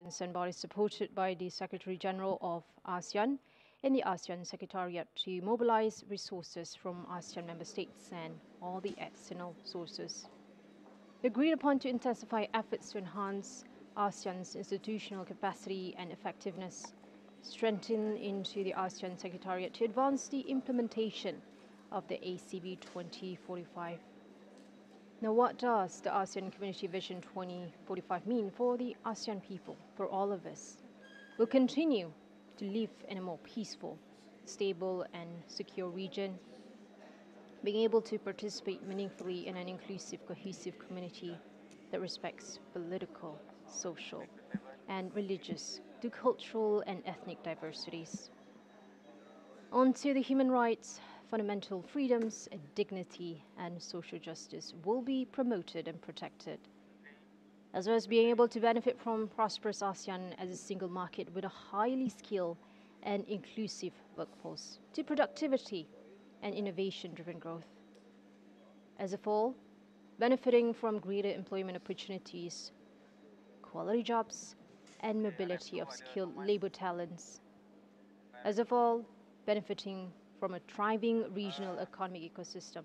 and bodies supported by the Secretary General of ASEAN in the ASEAN Secretariat to mobilize resources from ASEAN member states and all the external sources. Agreed upon to intensify efforts to enhance ASEAN's institutional capacity and effectiveness, strengthen into the ASEAN Secretariat to advance the implementation of the ACB 2045. Now, what does the ASEAN Community Vision 2045 mean for the ASEAN people, for all of us? We'll continue to live in a more peaceful, stable and secure region, being able to participate meaningfully in an inclusive, cohesive community that respects political, social and religious, to cultural and ethnic diversities. On to the human rights, fundamental freedoms, dignity and social justice will be promoted and protected, as well as being able to benefit from prosperous ASEAN as a single market with a highly skilled and inclusive workforce, to productivity and innovation-driven growth. As a whole, benefiting from greater employment opportunities, quality jobs and mobility of skilled labor talents. As a whole, benefiting from a thriving regional economic ecosystem,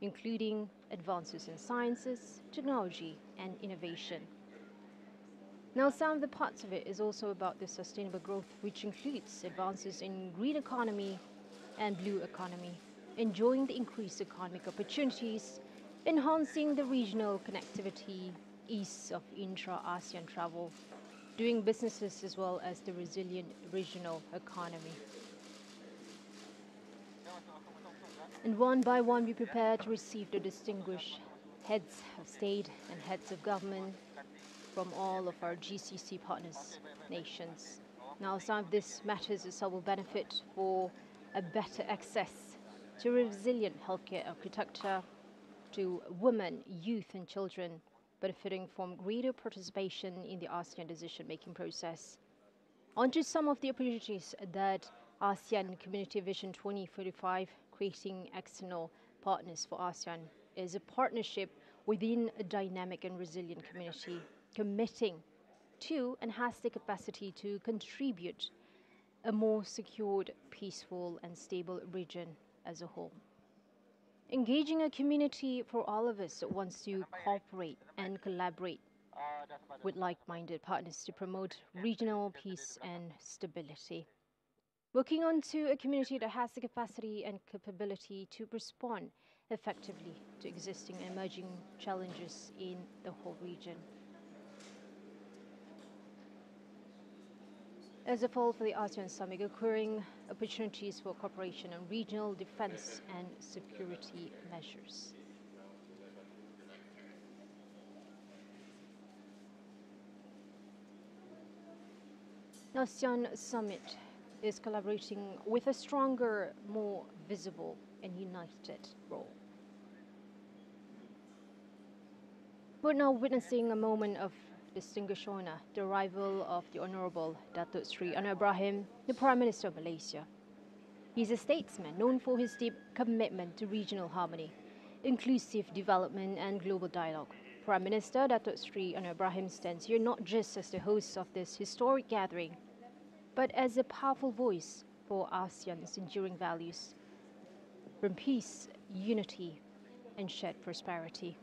including advances in sciences, technology, and innovation. Now, some of the parts of it is also about the sustainable growth, which includes advances in green economy and blue economy, enjoying the increased economic opportunities, enhancing the regional connectivity, ease of intra-ASEAN travel, doing businesses as well as the resilient regional economy. And one by one, we prepare to receive the distinguished heads of state and heads of government from all of our GCC partners nations. Now, some of this matters itself will benefit for a better access to resilient healthcare architecture, to women, youth and children, benefiting from greater participation in the ASEAN decision-making process. On to some of the opportunities that ASEAN Community Vision 2045, creating external partners for ASEAN, is a partnership within a dynamic and resilient community, committing to and has the capacity to contribute a more secured, peaceful and stable region as a whole. Engaging a community for all of us that wants to cooperate and collaborate with like-minded partners to promote regional peace and stability. Working on to a community that has the capacity and capability to respond effectively to existing and emerging challenges in the whole region. As a whole, for the ASEAN Summit, occurring opportunities for cooperation on regional defense and security measures. ASEAN Summit is collaborating with a stronger, more visible and united role. We're now witnessing a moment of distinguished honor, the arrival of the Honorable Datuk Sri Anwar Ibrahim, the Prime Minister of Malaysia. He's a statesman known for his deep commitment to regional harmony, inclusive development and global dialogue. Prime Minister Datuk Sri Anwar Ibrahim stands here not just as the host of this historic gathering, but as a powerful voice for ASEAN's enduring values, from peace, unity, and shared prosperity.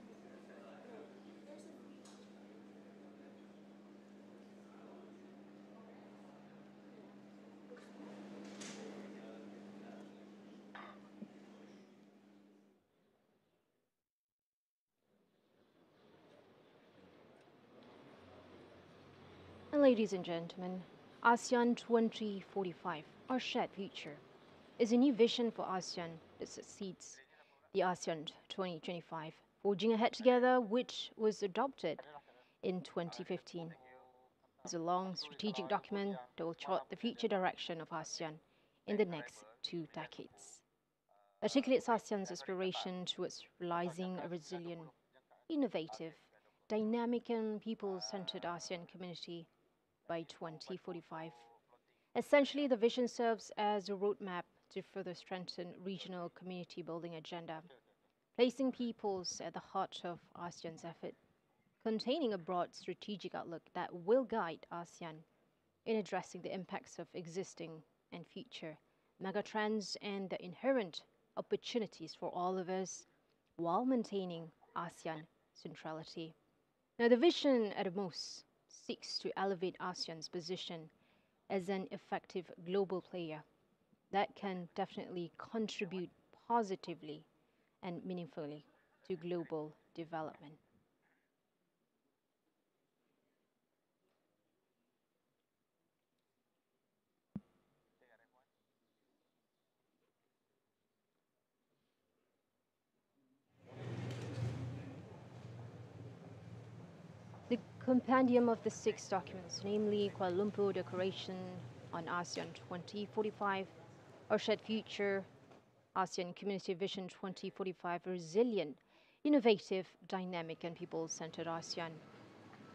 And ladies and gentlemen, ASEAN 2045, our shared future, is a new vision for ASEAN that succeeds the ASEAN 2025, forging ahead together, which was adopted in 2015. It's a long strategic document that will chart the future direction of ASEAN in the next 2 decades. Articulates ASEAN's aspiration towards realizing a resilient, innovative, dynamic and people-centered ASEAN community by 2045. Essentially, the vision serves as a roadmap to further strengthen regional community building agenda, placing peoples at the heart of ASEAN's effort, containing a broad strategic outlook that will guide ASEAN in addressing the impacts of existing and future megatrends and the inherent opportunities for all of us while maintaining ASEAN centrality. Now, the vision at most seeks to elevate ASEAN's position as an effective global player that can definitely contribute positively and meaningfully to global development. The compendium of the six documents, namely Kuala Lumpur Declaration on ASEAN 2045, Our Shared Future, ASEAN Community Vision 2045, Resilient, Innovative, Dynamic and People-Centered ASEAN,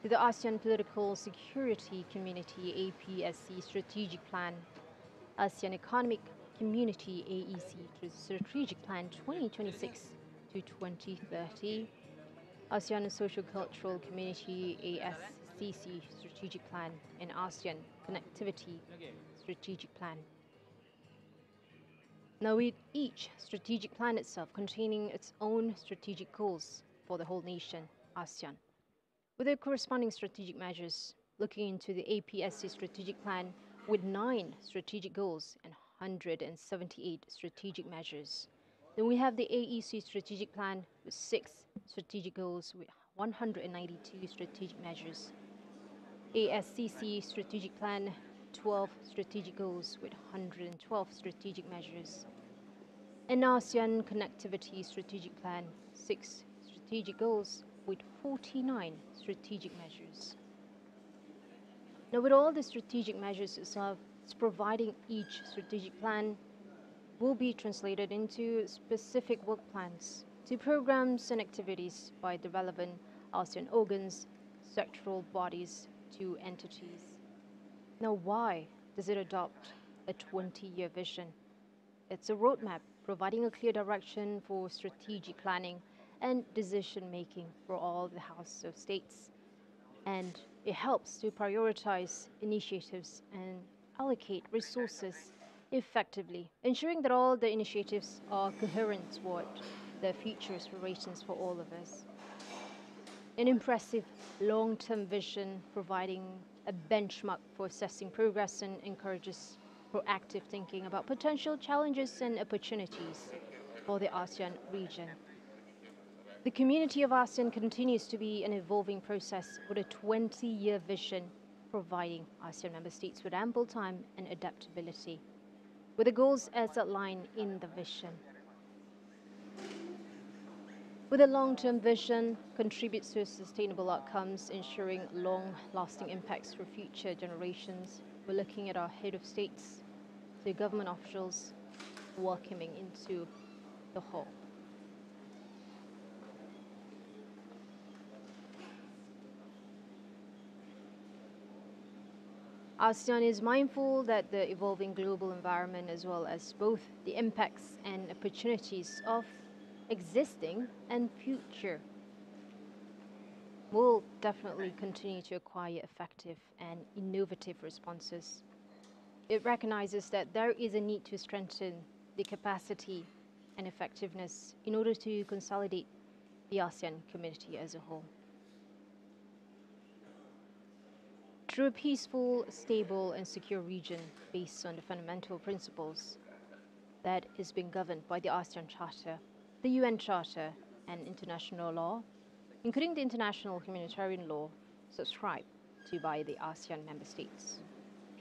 to the ASEAN Political Security Community APSC Strategic Plan, ASEAN Economic Community AEC Strategic Plan 2026 to 2030, ASEAN Socio-Cultural Community ASCC Strategic Plan, and ASEAN Connectivity Strategic Plan. Now, with each strategic plan itself containing its own strategic goals for the whole nation, ASEAN, with their corresponding strategic measures, looking into the APSC strategic plan with 9 strategic goals and 178 strategic measures. Then we have the AEC strategic plan with 6 strategic goals with 192 strategic measures. ASCC strategic plan, 12 strategic goals with 112 strategic measures. And ASEAN Connectivity Strategic Plan, 6 strategic goals with 49 strategic measures. Now, with all the strategic measures itself, it's providing each strategic plan will be translated into specific work plans to programs and activities by the relevant ASEAN organs, sectoral bodies, to entities. Now, why does it adopt a 20-year vision? It's a roadmap providing a clear direction for strategic planning and decision-making for all the House of States. And it helps to prioritize initiatives and allocate resources effectively, ensuring that all the initiatives are coherent toward the future aspirations for all of us. An impressive long-term vision providing a benchmark for assessing progress and encourages proactive thinking about potential challenges and opportunities for the ASEAN region. The community of ASEAN continues to be an evolving process with a 20-year vision providing ASEAN member states with ample time and adaptability, with the goals as outlined in the vision. With a long-term vision, contributes to sustainable outcomes, ensuring long-lasting impacts for future generations. We're looking at our head of states, the government officials welcoming into the hall. ASEAN is mindful that the evolving global environment, as well as both the impacts and opportunities of existing and future, will definitely continue to acquire effective and innovative responses. It recognizes that there is a need to strengthen the capacity and effectiveness in order to consolidate the ASEAN community as a whole. Through a peaceful, stable, and secure region based on the fundamental principles that is being governed by the ASEAN Charter, the UN Charter, and international law, including the international humanitarian law subscribed to by the ASEAN member states.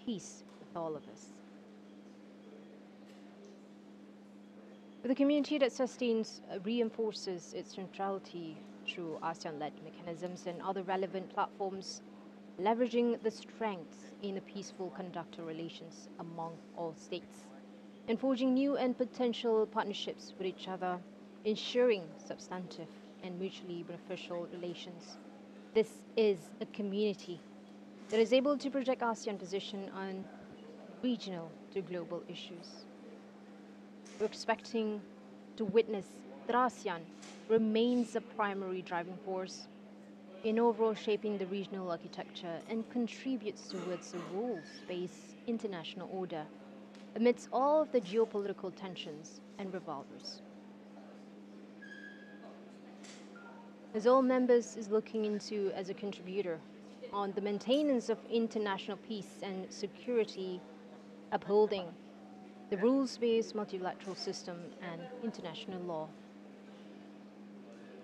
Peace with all of us. With a community that sustains, reinforces its centrality through ASEAN-led mechanisms and other relevant platforms, leveraging the strengths in the peaceful conduct of relations among all states, and forging new and potential partnerships with each other, ensuring substantive and mutually beneficial relations. This is a community that is able to project ASEAN position on regional to global issues. We're expecting to witness that ASEAN remains a primary driving force in overall shaping the regional architecture and contributes towards a rules-based international order amidst all of the geopolitical tensions and revolvers. As all members is looking into as a contributor on the maintenance of international peace and security, upholding the rules-based multilateral system and international law,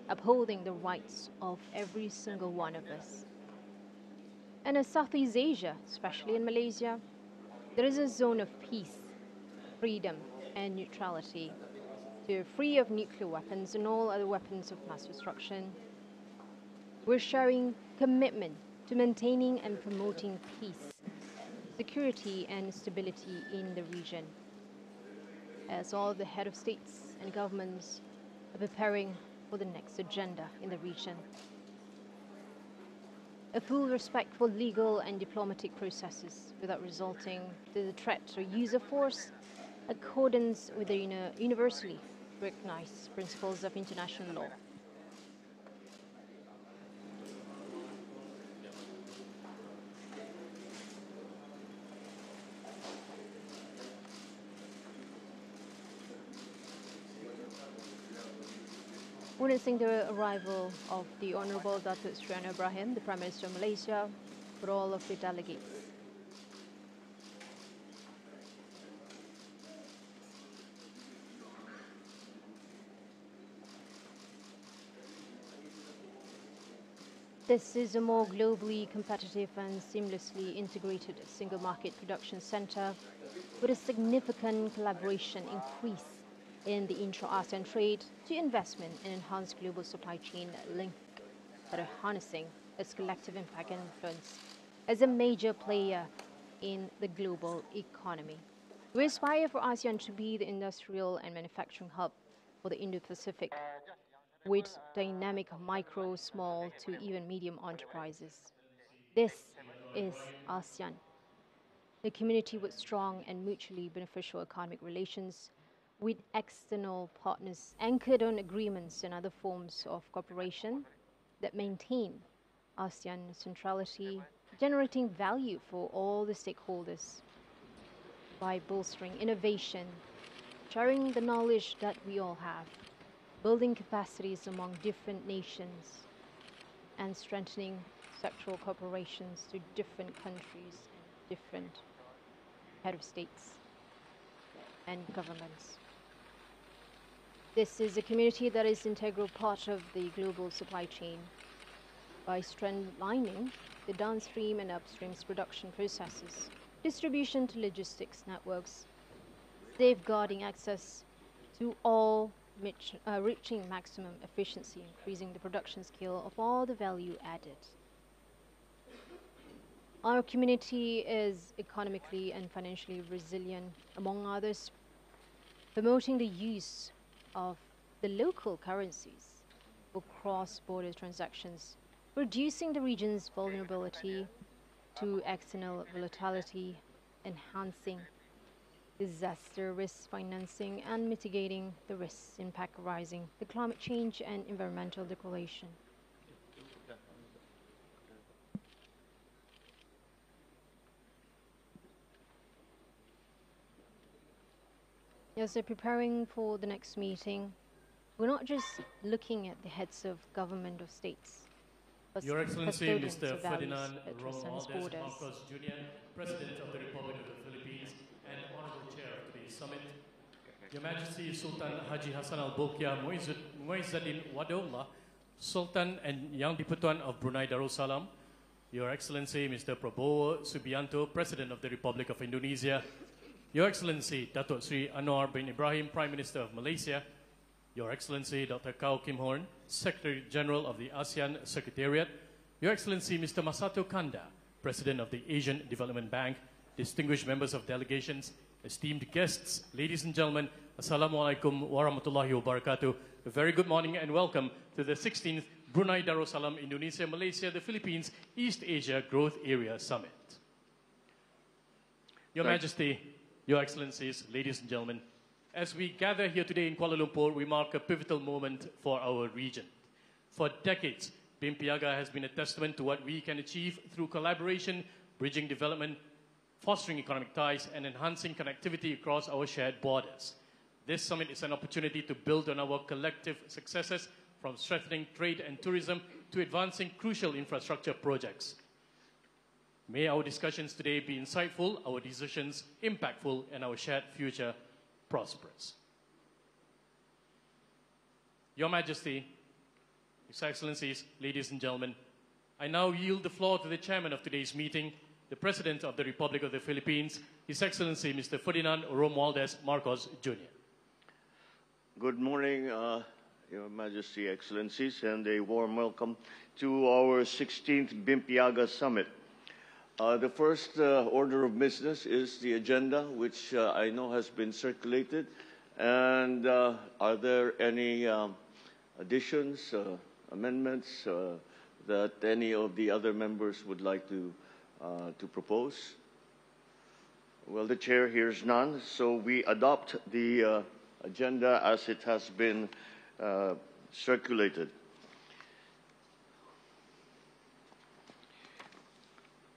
upholding the rights of every single one of us. And in Southeast Asia, especially in Malaysia, there is a zone of peace, freedom, and neutrality, to free of nuclear weapons and all other weapons of mass destruction. We're showing commitment to maintaining and promoting peace, security, and stability in the region, as all the head of states and governments are preparing for the next agenda in the region. A full respect for legal and diplomatic processes without resulting to the threat or use of force, accordance with the universally recognized principles of international law. Witnessing the arrival of the Honorable Datuk Sri Anwar Ibrahim, the Prime Minister of Malaysia, for all of the delegates. This is a more globally competitive and seamlessly integrated single market production center with a significant collaboration increase in the intra-ASEAN trade to investment and enhanced global supply chain link that are harnessing its collective impact and influence as a major player in the global economy. We aspire for ASEAN to be the industrial and manufacturing hub for the Indo-Pacific with dynamic micro, small to even medium enterprises. This is ASEAN, a community with strong and mutually beneficial economic relations with external partners anchored on agreements and other forms of cooperation that maintain ASEAN centrality, generating value for all the stakeholders by bolstering innovation, sharing the knowledge that we all have, building capacities among different nations, and strengthening sectoral cooperations to different countries and different head of states and governments. This is a community that is an integral part of the global supply chain by streamlining the downstream and upstream production processes, distribution to logistics networks, safeguarding access to all, reaching maximum efficiency, increasing the production scale of all the value added. Our community is economically and financially resilient, among others, promoting the use of the local currencies for cross-border transactions, reducing the region's vulnerability to external volatility, enhancing disaster risk financing, and mitigating the risks impact arising from climate change and environmental degradation. As they're preparing for the next meeting, we're not just looking at the heads of government or states, but Your Excellency, Mr. Ferdinand transcends Romualdez borders. Marcos Jr., President of the Republic of the Philippines and Honorable Chair of today's summit, Your Majesty Sultan Haji Hassan Al-Bolkiah Muizzuddin Wadaullah, Sultan and Yang Dipertuan of Brunei Darussalam, Your Excellency Mr. Prabowo Subianto, President of the Republic of Indonesia, Your Excellency Datuk Sri Anwar bin Ibrahim, Prime Minister of Malaysia, Your Excellency Dr. Kao Kim Horn, Secretary General of the ASEAN Secretariat, Your Excellency Mr. Masato Kanda, President of the Asian Development Bank, distinguished members of delegations, esteemed guests, ladies and gentlemen, Assalamualaikum warahmatullahi wabarakatuh. A very good morning and welcome to the 16th Brunei Darussalam Indonesia-Malaysia, the Philippines, East Asia Growth Area Summit. Your Majesty, Your Excellencies, ladies and gentlemen, as we gather here today in Kuala Lumpur, we mark a pivotal moment for our region. For decades, Bimpiaga has been a testament to what we can achieve through collaboration, bridging development, fostering economic ties, and enhancing connectivity across our shared borders. This summit is an opportunity to build on our collective successes, from strengthening trade and tourism to advancing crucial infrastructure projects. May our discussions today be insightful, our decisions impactful, and our shared future prosperous. Your Majesty, His Excellencies, ladies and gentlemen, I now yield the floor to the chairman of today's meeting, the President of the Republic of the Philippines, His Excellency Mr. Ferdinand Romualdez Marcos Jr. Good morning, Your Majesty, Excellencies, and a warm welcome to our 16th Bimpiaga Summit. The first order of business is the agenda, which I know has been circulated. And are there any additions, amendments that any of the other members would like to propose? Well, the chair hears none, so we adopt the agenda as it has been circulated.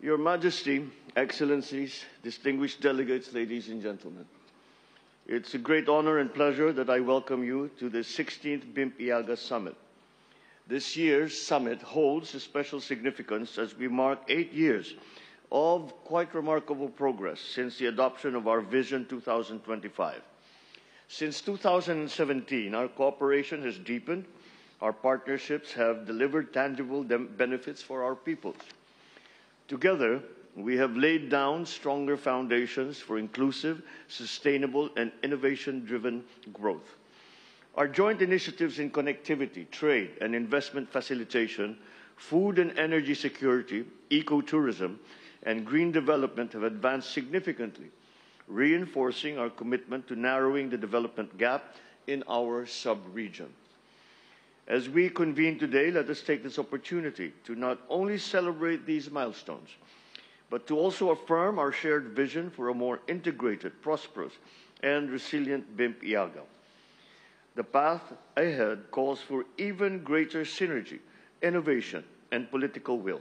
Your Majesty, Excellencies, distinguished delegates, ladies and gentlemen, it's a great honor and pleasure that I welcome you to the 16th Bimpiaga Summit. This year's summit holds a special significance as we mark 8 years of quite remarkable progress since the adoption of our Vision 2025. Since 2017, our cooperation has deepened, our partnerships have delivered tangible benefits for our peoples. Together, we have laid down stronger foundations for inclusive, sustainable, and innovation-driven growth. Our joint initiatives in connectivity, trade, and investment facilitation, food and energy security, ecotourism, and green development have advanced significantly, reinforcing our commitment to narrowing the development gap in our sub-region. As we convene today, let us take this opportunity to not only celebrate these milestones, but to also affirm our shared vision for a more integrated, prosperous, and resilient Bimpiaga. The path ahead calls for even greater synergy, innovation, and political will.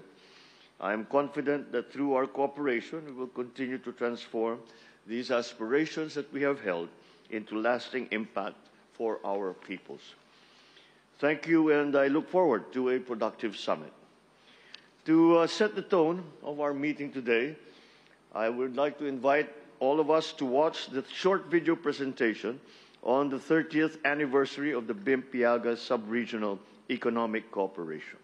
I am confident that through our cooperation, we will continue to transform these aspirations that we have held into lasting impact for our peoples. Thank you, and I look forward to a productive summit. To set the tone of our meeting today, I would like to invite all of us to watch the short video presentation on the 30th anniversary of the Bimpiaga Sub-Regional Economic Cooperation.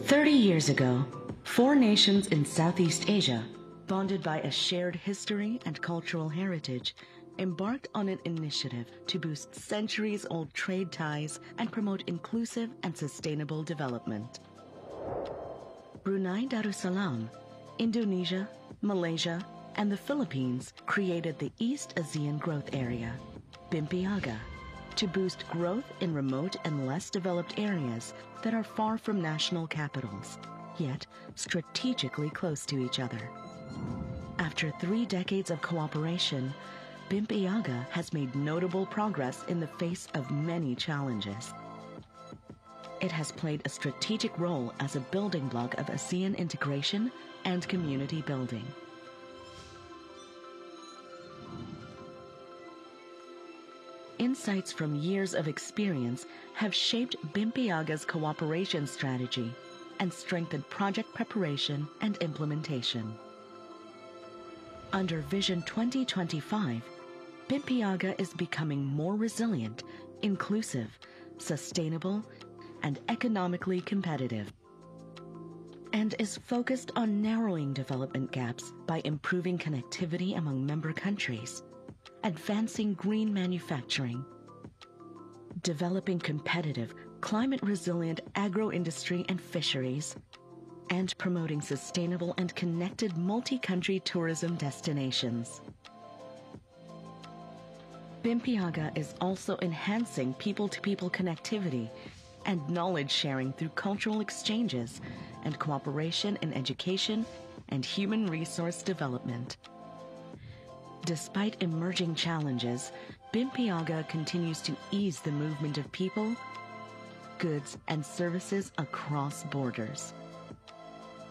"30 years ago, 4 nations in Southeast Asia, bonded by a shared history and cultural heritage, embarked on an initiative to boost centuries-old trade ties and promote inclusive and sustainable development. Brunei Darussalam, Indonesia, Malaysia, and the Philippines created the East ASEAN Growth Area, Bimpiaga, to boost growth in remote and less developed areas that are far from national capitals, yet strategically close to each other. After 3 decades of cooperation, Bimpiaga has made notable progress in the face of many challenges. It has played a strategic role as a building block of ASEAN integration and community building. Insights from years of experience have shaped Bimpiaga's cooperation strategy and strengthened project preparation and implementation. Under Vision 2025, Bimpiaga is becoming more resilient, inclusive, sustainable, and economically competitive, and is focused on narrowing development gaps by improving connectivity among member countries, advancing green manufacturing, developing competitive, climate-resilient agro-industry and fisheries, and promoting sustainable and connected multi-country tourism destinations. Bimpiaga is also enhancing people-to-people connectivity and knowledge sharing through cultural exchanges and cooperation in education, and human resource development. Despite emerging challenges, BIMPIAGA continues to ease the movement of people, goods, and services across borders,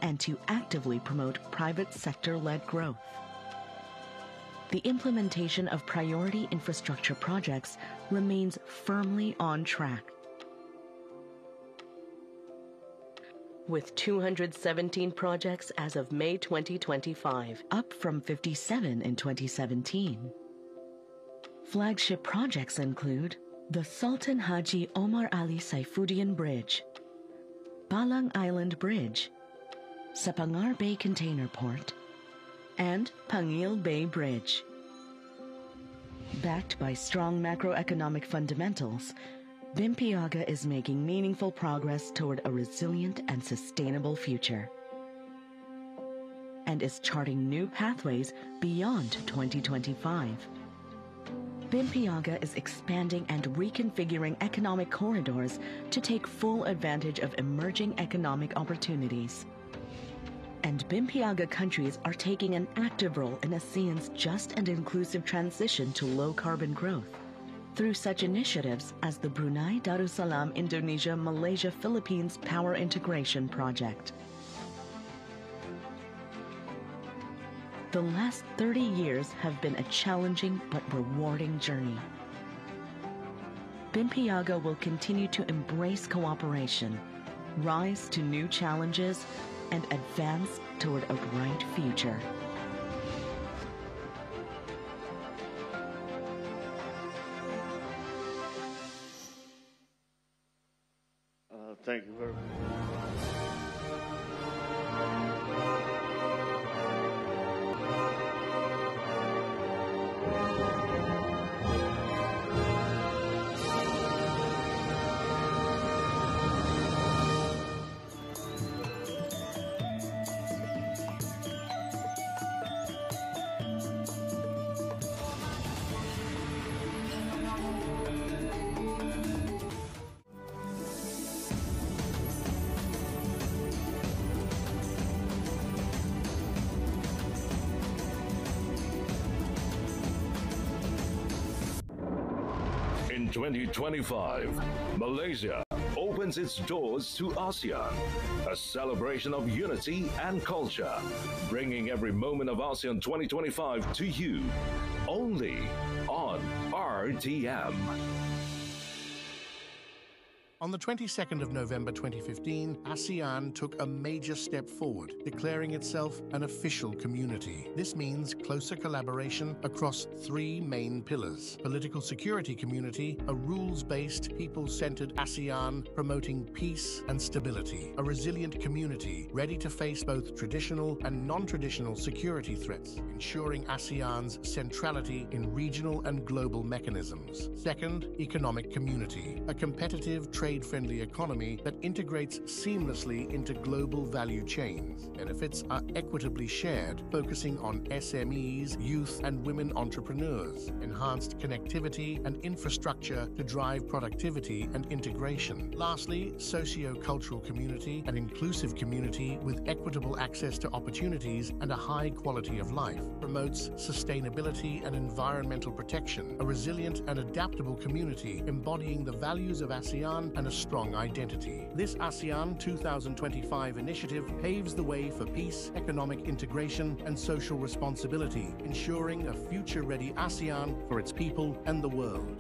and to actively promote private sector-led growth. The implementation of priority infrastructure projects remains firmly on track, with 217 projects as of May 2025, up from 57 in 2017. Flagship projects include the Sultan Haji Omar Ali Saifuddin Bridge, Balang Island Bridge, Sepangar Bay Container Port, and Pangil Bay Bridge. Backed by strong macroeconomic fundamentals, BIMPIAGA is making meaningful progress toward a resilient and sustainable future, and is charting new pathways beyond 2025. BIMPIAGA is expanding and reconfiguring economic corridors to take full advantage of emerging economic opportunities. And BIMPIAGA countries are taking an active role in ASEAN's just and inclusive transition to low-carbon growth, through such initiatives as the Brunei-Indonesia-Malaysia-Philipines Power Integration Project. The last 30 years have been a challenging but rewarding journey. BIMPIAGA will continue to embrace cooperation, rise to new challenges, and advance toward a bright future. Thank you very much. In 2025, Malaysia opens its doors to ASEAN, a celebration of unity and culture, bringing every moment of ASEAN 2025 to you, only on RTM. On the 22nd of November 2015, ASEAN took a major step forward, declaring itself an official community. This means closer collaboration across three main pillars: political security community, a rules-based, people-centered ASEAN promoting peace and stability, a resilient community ready to face both traditional and non-traditional security threats, ensuring ASEAN's centrality in regional and global mechanisms. Second, economic community, a competitive trade-friendly economy that integrates seamlessly into global value chains. Benefits are equitably shared, focusing on SMEs, youth and women entrepreneurs, enhanced connectivity and infrastructure to drive productivity and integration. Lastly, socio-cultural community, an inclusive community with equitable access to opportunities and a high quality of life, promotes sustainability and environmental protection, a resilient and adaptable community embodying the values of ASEAN and a strong identity. This ASEAN 2025 initiative paves the way for peace, economic integration, and social responsibility, ensuring a future-ready ASEAN for its people and the world.